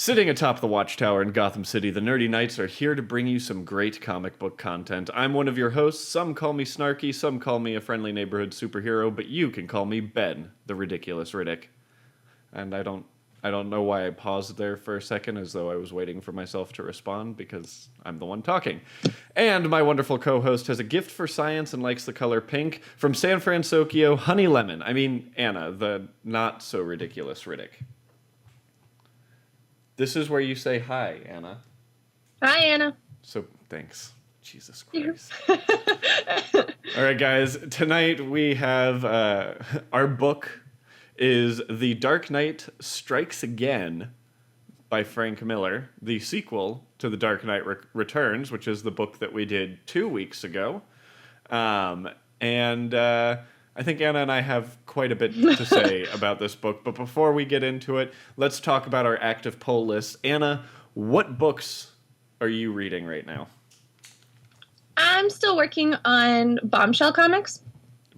Sitting atop the Watchtower in Gotham City, the Nerdy Knights are here to bring you some great comic book content. I'm one of your hosts. Some call me Snarky, some call me a friendly neighborhood superhero, but you can call me Ben, the Ridiculous Riddick. And I don't know why I paused there for a second, as though I was waiting for myself to respond, because I'm the one talking. And my wonderful co-host has a gift for science and likes the color pink. From San Francisco, Honey Lemon. I mean, Anna, the not-so-ridiculous Riddick. This is where you say hi, Anna. Hi, Anna. So, thanks. Jesus Christ. All right, guys. Tonight we have our book is The Dark Knight Strikes Again by Frank Miller, the sequel to The Dark Knight Returns, which is the book that we did 2 weeks ago. I think Anna and I have quite a bit to say about this book, but before we get into it, let's talk about our active poll list. Anna, what books are you reading right now? I'm still working on Bombshell comics.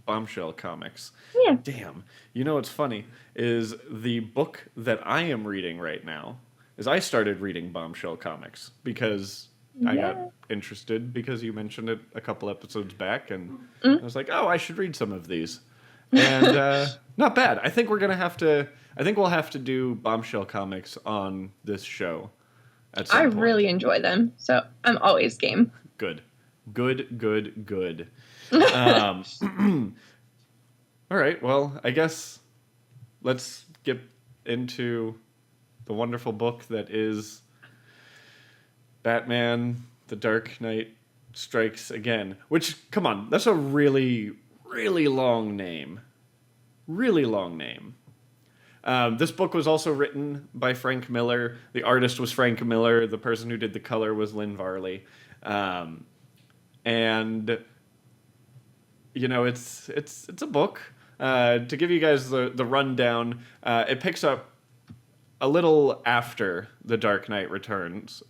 Bombshell comics. Yeah. Damn. You know what's funny is the book that I am reading right now is I started reading Bombshell comiks because I got interested because you mentioned it a couple episodes back, and I was like, oh, I should read some of these. And not bad. I think we'll have to do Bombshell comics on this show at some point. Really enjoy them, so I'm always game. Good. All right, well, I guess let's get into the wonderful book that is Batman, The Dark Knight Strikes Again. Which, come on, that's a really, really long name. Really long name. This book was also written by Frank Miller. The artist was Frank Miller. The person who did the color was Lynn Varley. And, you know, it's a book. To give you guys the rundown, it picks up a little after The Dark Knight Returns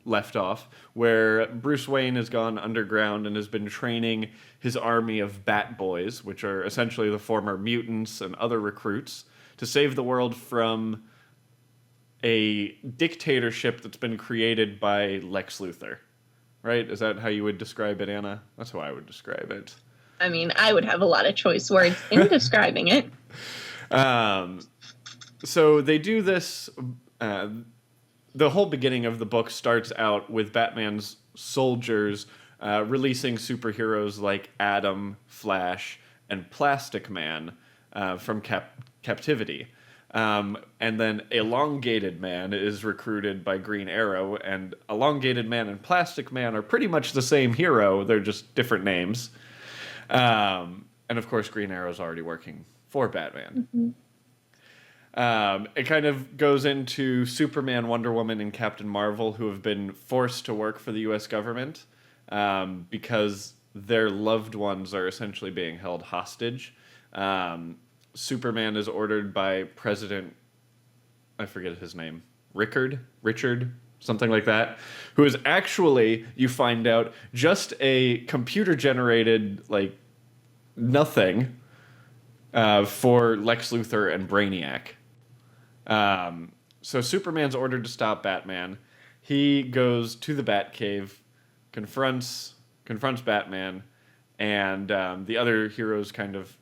left off, where Bruce Wayne has gone underground and has been training his army of Bat Boys, which are essentially the former mutants and other recruits, to save the world from a dictatorship that's been created by Lex Luthor. Right? Is that how you would describe it, Anna? That's how I would describe it. I mean, I would have a lot of choice words in describing it. So they do this. The whole beginning of the book starts out with Batman's soldiers releasing superheroes like Atom, Flash, and Plastic Man from captivity. And then Elongated Man is recruited by Green Arrow, and Elongated Man and Plastic Man are pretty much the same hero. They're just different names. And of course, Green Arrow's already working for Batman. Mm-hmm. It kind of goes into Superman, Wonder Woman, and Captain Marvel, who have been forced to work for the U.S. government because their loved ones are essentially being held hostage. Superman is ordered by President, I forget his name, Richard, something like that, who is actually, you find out, just a computer-generated, like, nothing for Lex Luthor and Brainiac. So Superman's ordered to stop Batman. He goes to the Batcave, confronts Batman, and the other heroes kind of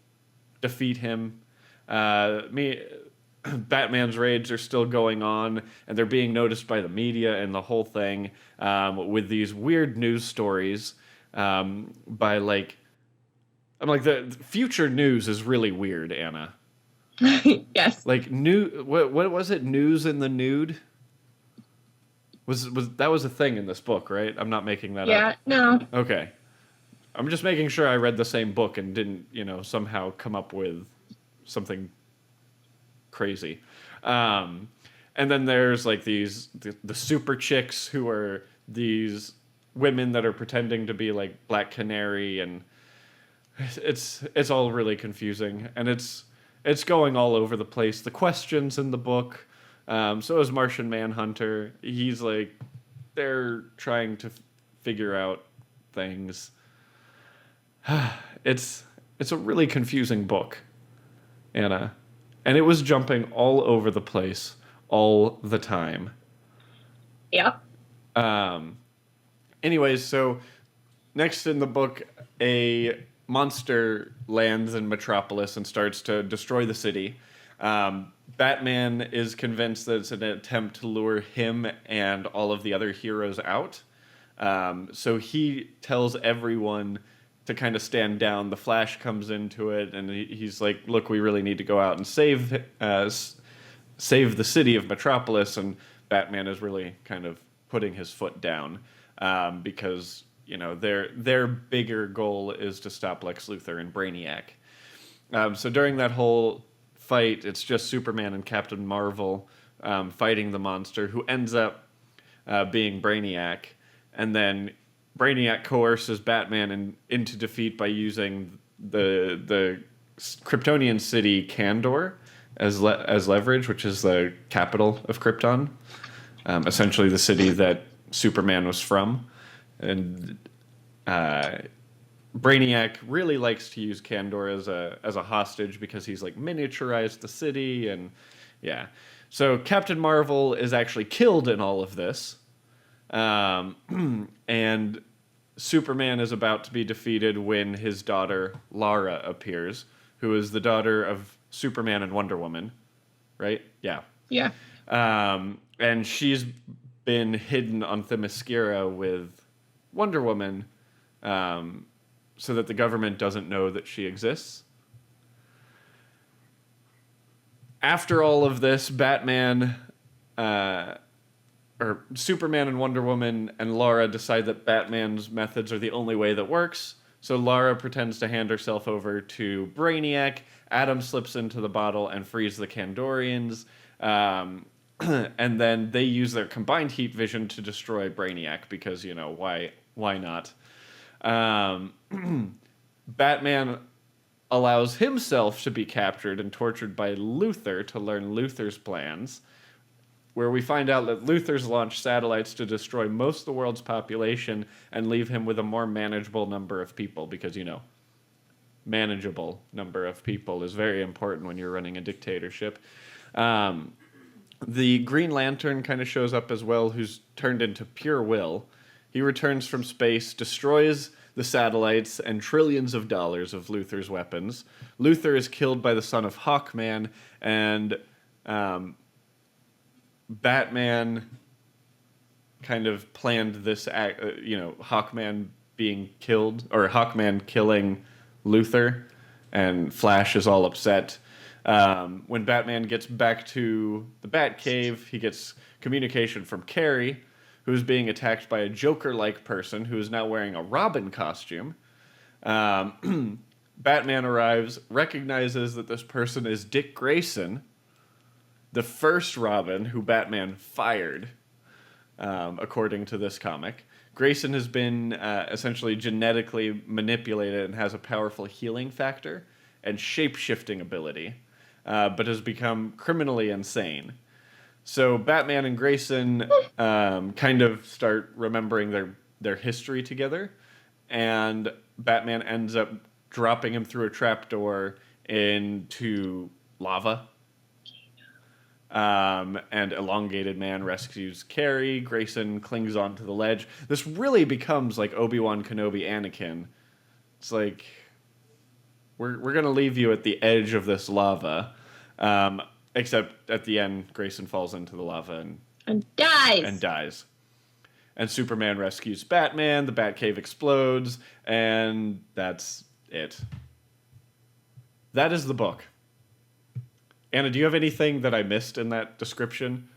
defeat him. Batman's raids are still going on, and they're being noticed by the media and the whole thing, with these weird news stories by, like, I'm like, the future news is really weird, Anna. Yes. Like, what was it? News in the nude? Was that was a thing in this book, right? I'm not making that up. Yeah, no. Okay. I'm just making sure I read the same book and didn't, somehow come up with something crazy. And then there's like the super chicks who are these women that are pretending to be like Black Canary, and it's all really confusing, and it's going all over the place. The questions in the book, so is Martian Manhunter. He's like, they're trying to figure out things. It's a really confusing book, Anna. And it was jumping all over the place all the time. Yeah. Anyways, so next in the book, a monster lands in Metropolis and starts to destroy the city. Batman is convinced that it's an attempt to lure him and all of the other heroes out. So he tells everyone to kind of stand down. The Flash comes into it, and he's like, "Look, we really need to go out and save the city of Metropolis." And Batman is really kind of putting his foot down because their bigger goal is to stop Lex Luthor and Brainiac. So during that whole fight, it's just Superman and Captain Marvel fighting the monster, who ends up being Brainiac. And then Brainiac coerces Batman into defeat by using the Kryptonian city Kandor as leverage, which is the capital of Krypton, essentially the city that Superman was from. And Brainiac really likes to use Kandor as a hostage because he's like miniaturized the city, and yeah. So Captain Marvel is actually killed in all of this. And Superman is about to be defeated when his daughter Lara appears, who is the daughter of Superman and Wonder Woman, right? Yeah. Yeah. And she's been hidden on Themyscira with Wonder Woman, so that the government doesn't know that she exists. After all of this, Superman and Wonder Woman and Lara decide that Batman's methods are the only way that works. So Lara pretends to hand herself over to Brainiac. Adam slips into the bottle and frees the Kandorians. And then they use their combined heat vision to destroy Brainiac because, why not? Batman allows himself to be captured and tortured by Luthor to learn Luthor's plans, where we find out that Luthor's launched satellites to destroy most of the world's population and leave him with a more manageable number of people, because, manageable number of people is very important when you're running a dictatorship. The Green Lantern kind of shows up as well, who's turned into pure will. He returns from space, destroys the satellites and trillions of dollars of Luthor's weapons. Luthor is killed by the son of Hawkman, and Batman kind of planned this act, Hawkman being killed, or Hawkman killing Luthor, and Flash is all upset. When Batman gets back to the Batcave, he gets communication from Carrie, who's being attacked by a Joker-like person who is now wearing a Robin costume. Batman arrives, recognizes that this person is Dick Grayson, the first Robin who Batman fired, according to this comic. Grayson has been essentially genetically manipulated and has a powerful healing factor and shape-shifting ability, but has become criminally insane. So Batman and Grayson kind of start remembering their history together, and Batman ends up dropping him through a trapdoor into lava. And Elongated Man rescues Carrie. Grayson clings onto the ledge. This really becomes like Obi-Wan Kenobi Anakin. It's like, we're going to leave you at the edge of this lava. Except at the end, Grayson falls into the lava and dies. And Superman rescues Batman. The Batcave explodes. And that's it. That is the book. Anna, do you have anything that I missed in that description?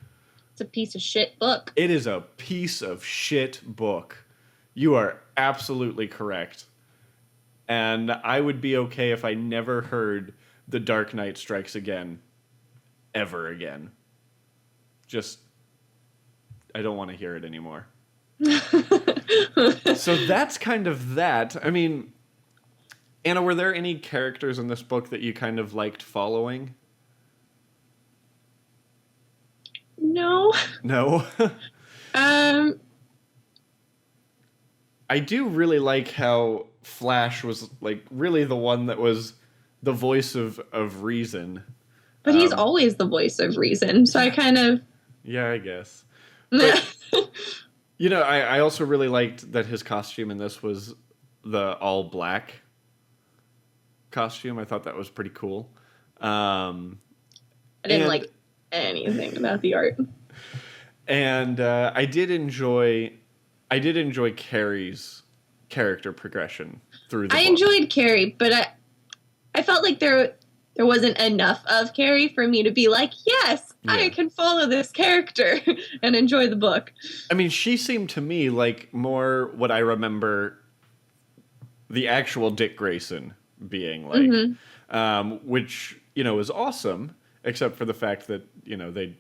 It's a piece of shit book. It is a piece of shit book. You are absolutely correct. And I would be okay if I never heard The Dark Knight Strikes Again ever again. Just, I don't want to hear it anymore. So that's kind of that. I mean, Anna, were there any characters in this book that you kind of liked following? No. No? I do really like how Flash was like really the one that was the voice of reason. But he's always the voice of reason, so I kind of... Yeah, I guess. But, you know, I also really liked that his costume in this was the all black costume. I thought that was pretty cool. I didn't like anything about the art. And I did enjoy Carrie's character progression through the book. I enjoyed Carrie, but I felt like there wasn't enough of Carrie for me to be like, yes, I can follow this character and enjoy the book. I mean, she seemed to me like more what I remember the actual Dick Grayson being like, which, you know, is awesome, except for the fact that, you know, they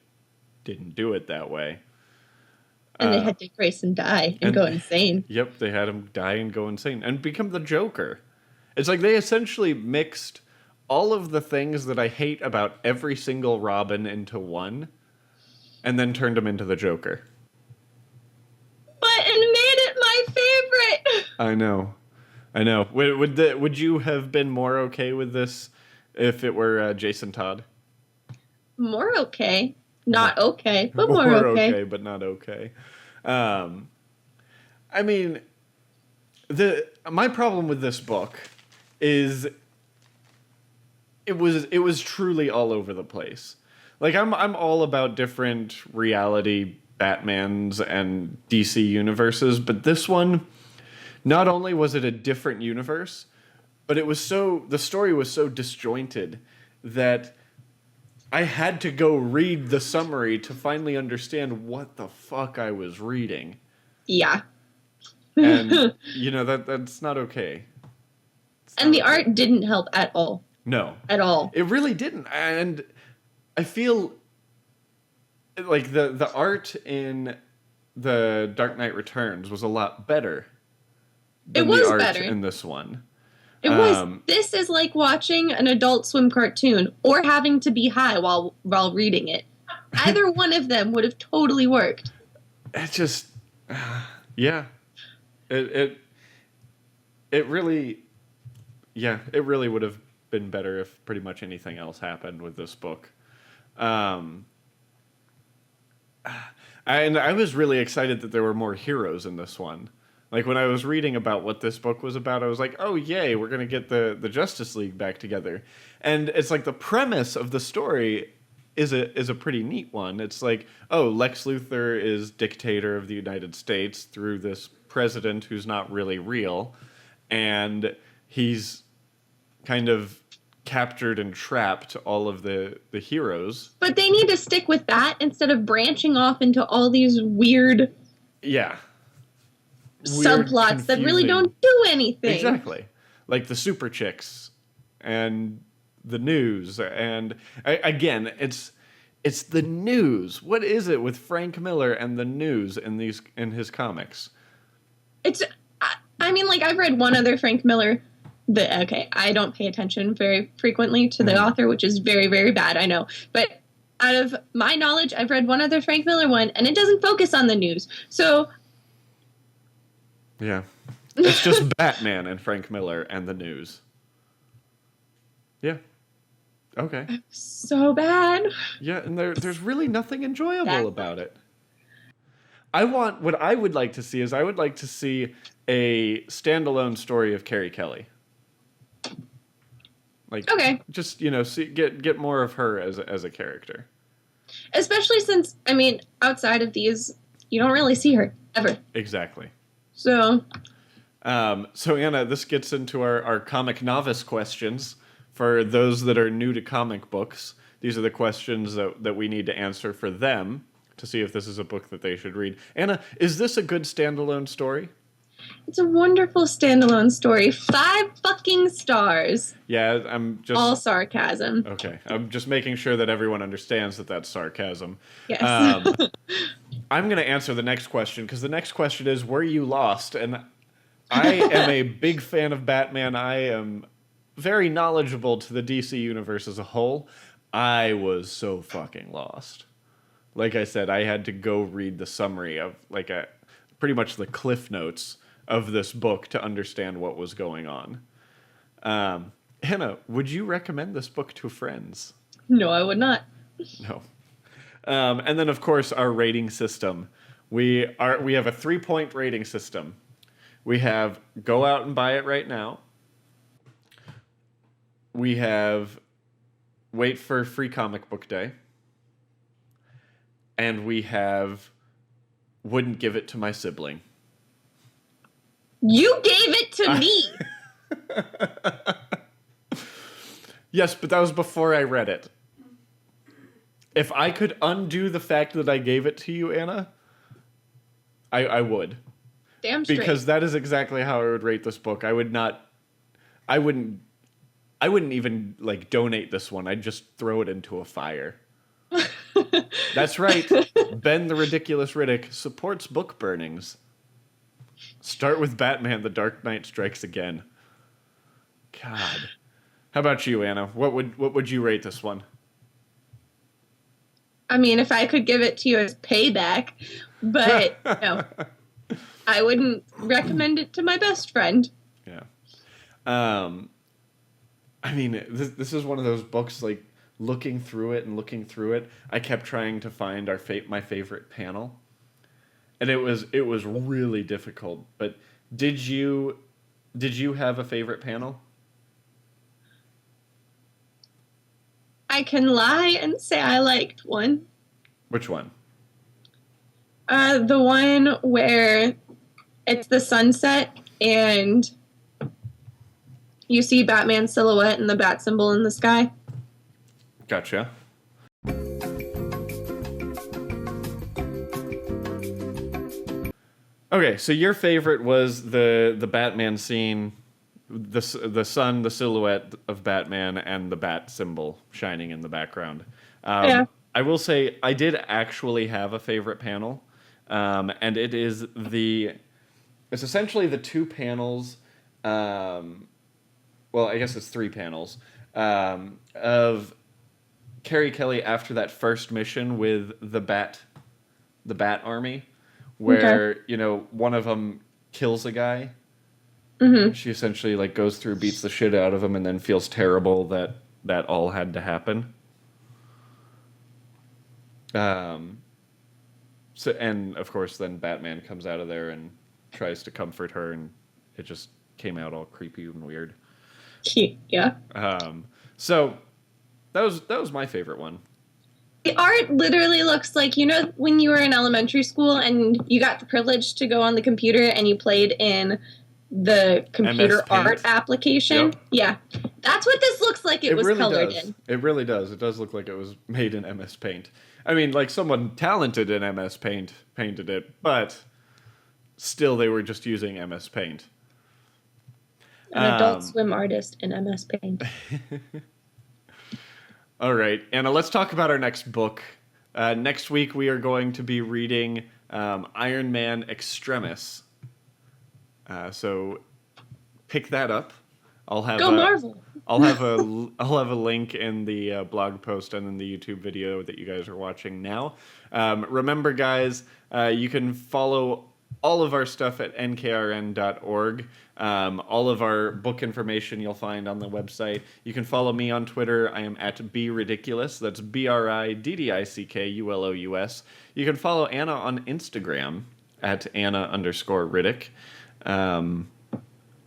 didn't do it that way. And they had Dick Grayson die and go insane. Yep, they had him die and go insane and become the Joker. It's like they essentially mixed all of the things that I hate about every single Robin into one, and then turned him into the Joker. But it made it my favorite. I know. Would you have been more okay with this if it were Jason Todd? More okay. Not okay, but more okay. Okay, but not okay. I mean, my problem with this book is it was truly all over the place. Like I'm all about different reality Batmans and DC universes, but this one, not only was it a different universe, but the story was so disjointed that I had to go read the summary to finally understand what the fuck I was reading. Yeah. And, you know, that's not okay. And the art didn't help at all. No. At all. It really didn't. And I feel like the art in The Dark Knight Returns was a lot better than the art in this one. It was. This is like watching an Adult Swim cartoon or having to be high while reading it. Either one of them would have totally worked. It just, yeah. It really would have been better if pretty much anything else happened with this book. And I was really excited that there were more heroes in this one. Like, when I was reading about what this book was about, I was like, oh, yay, we're going to get the Justice League back together. And it's like the premise of the story is a pretty neat one. It's like, oh, Lex Luthor is dictator of the United States through this president who's not really real. And he's kind of captured and trapped all of the heroes. But they need to stick with that instead of branching off into all these weird... Yeah. subplots that really don't do anything. Exactly. Like the super chicks and the news. And again, it's the news. What is it with Frank Miller and the news in his comics? I mean, like, I've read one other Frank Miller. I don't pay attention very frequently to the author, which is very, very bad, I know. But out of my knowledge, I've read one other Frank Miller one, and it doesn't focus on the news. So... yeah. It's just Batman and Frank Miller and the news. Yeah. Okay. So bad. Yeah, and there's really nothing enjoyable about it. What I would like to see is a standalone story of Carrie Kelly. Like, okay. Just, you know, get more of her as a character. Especially since, I mean, outside of these, you don't really see her ever. Exactly. So Anna, this gets into our comic novice questions. For those that are new to comic books, these are the questions that we need to answer for them to see if this is a book that they should read. Anna, is this a good standalone story? It's a wonderful standalone story. 5 fucking stars. Yeah, I'm just... all sarcasm. Okay, I'm just making sure that everyone understands that that's sarcasm. Yes. I'm going to answer the next question, because the next question is, were you lost? And I am a big fan of Batman. I am very knowledgeable to the DC universe as a whole. I was so fucking lost. Like I said, I had to go read the summary of, like, pretty much the cliff notes of this book to understand what was going on. Hannah, would you recommend this book to friends? No, I would not. No. And then, of course, our rating system. We have a 3-point rating system. We have go out and buy it right now. We have wait for free comic book day. And we have wouldn't give it to my sibling. You gave it to me. Yes, but that was before I read it. If I could undo the fact that I gave it to you, Anna, I would. Damn straight. Because that is exactly how I would rate this book. I wouldn't even like donate this one. I'd just throw it into a fire. That's right. Ben the Ridiculous Riddick supports book burnings. Start with Batman: The Dark Knight Strikes Again. God. How about you, Anna? What would you rate this one? I mean, if I could give it to you as payback, but no. I wouldn't recommend it to my best friend. Yeah. I mean, this is one of those books, like, looking through it, I kept trying to find my favorite panel. And it was really difficult. But did you have a favorite panel? I can lie and say I liked one. Which one? The one where it's the sunset and you see Batman's silhouette and the bat symbol in the sky. Gotcha. Okay, so your favorite was the Batman scene, the sun, the silhouette of Batman, and the bat symbol shining in the background. Yeah. I will say I did actually have a favorite panel, and it's essentially the two panels. Well, I guess it's three panels of Carrie Kelly after that first mission with the Bat Army, where one of them kills a guy. Mm-hmm. She essentially like goes through, beats the shit out of him, and then feels terrible that all had to happen. So, and of course, then Batman comes out of there and tries to comfort her, and it just came out all creepy and weird. Yeah. So that was my favorite one. The art literally looks like, when you were in elementary school and you got the privilege to go on the computer and you played in the computer art application. Yep. Yeah. That's what this looks like it was really colored does. in. It really does. It does look like it was made in MS Paint. I mean, like someone talented in MS Paint painted it, but still they were just using MS Paint. An Adult Swim artist in MS Paint. All right, Anna, let's talk about our next book. Next week we are going to be reading Iron Man Extremis. So pick that up. I'll have Marvel. I'll have a link in the blog post and in the YouTube video that you guys are watching now. Remember, guys, you can follow all of our stuff at nkrn.org. All of our book information you'll find on the website. You can follow me on Twitter. I am at BRidiculous. That's BRIDDICKULOUS. You can follow Anna on Instagram at Anna_Riddick.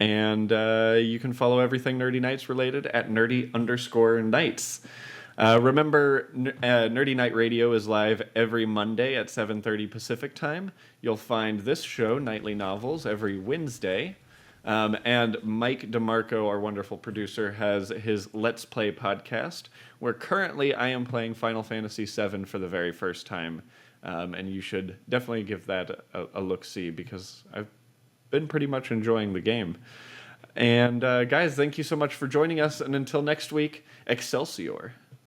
And you can follow everything Nerdy Nights related at Nerdy_Nights. Remember, Nerdy Night Radio is live every Monday at 7:30 Pacific Time. You'll find this show, Nightly Novels, every Wednesday. And Mike DeMarco, our wonderful producer, has his Let's Play podcast, where currently I am playing Final Fantasy VII for the very first time. And you should definitely give that a look-see, because I've been pretty much enjoying the game. And guys, thank you so much for joining us. And until next week, Excelsior.